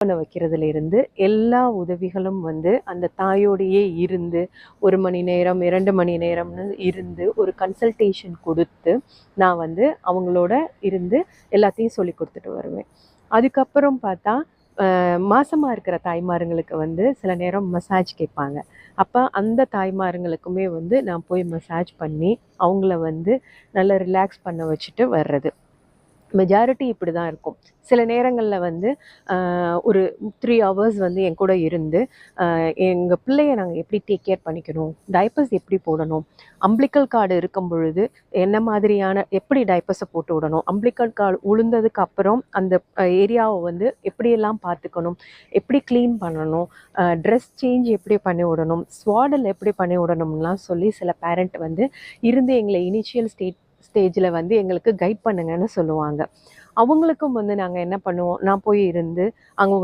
பண்ண வைக்கிறதுல இருந்து எல்லா உதவிகளும் வந்து அந்த தாயோடையே இருந்து 1 மணி நேரம் 2 மணி நேரம்னு இருந்து ஒரு கன்சல்டேஷன் கொடுத்து நான் வந்து அவங்களோட இருந்து எல்லாத்தையும் சொல்லி கொடுத்துட்டு வருவேன். அதுக்கப்புறம் பார்த்தா மாசமா இருக்கிற தாய்மார்களுக்கு வந்து சில நேரம் மசாஜ் கேட்பாங்க. அப்போ அந்த தாய்மார்களுக்குமே வந்து நான் போய் மசாஜ் பண்ணி அவங்கள வந்து நல்லா ரிலாக்ஸ் பண்ண வச்சுட்டு வர்றது. மெஜாரிட்டி இப்படி தான் இருக்கும். சில நேரங்களில் வந்து ஒரு 3 ஹவர்ஸ் வந்து என் கூட இருந்து எங்கள் பிள்ளைய நாங்கள் எப்படி டேக் கேர் பண்ணிக்கணும், டைப்பர்ஸ் எப்படி போடணும், அம்பிளிக்கல் கார்டு இருக்கும் பொழுது என்ன மாதிரியான எப்படி டைப்பர்ஸை போட்டு விடணும், அம்பிளிக்கல் கார்டு உளுந்ததுக்கு அப்புறம் அந்த ஏரியாவை வந்து எப்படியெல்லாம் பார்த்துக்கணும், எப்படி க்ளீன் பண்ணணும், ட்ரெஸ் சேஞ்ச் எப்படி பண்ணி விடணும், ஸ்வாடல் எப்படி பண்ணி விடணும்லாம் சொல்லி சில பேரண்ட் வந்து இருந்து எங்களை இனிஷியல் ஸ்டேஜில் வந்து எங்களுக்கு கைட் பண்ணுங்கன்னு சொல்லுவாங்க. அவங்களுக்கும் வந்து நாங்கள் என்ன பண்ணுவோம், நான் போய் இருந்து அங்கே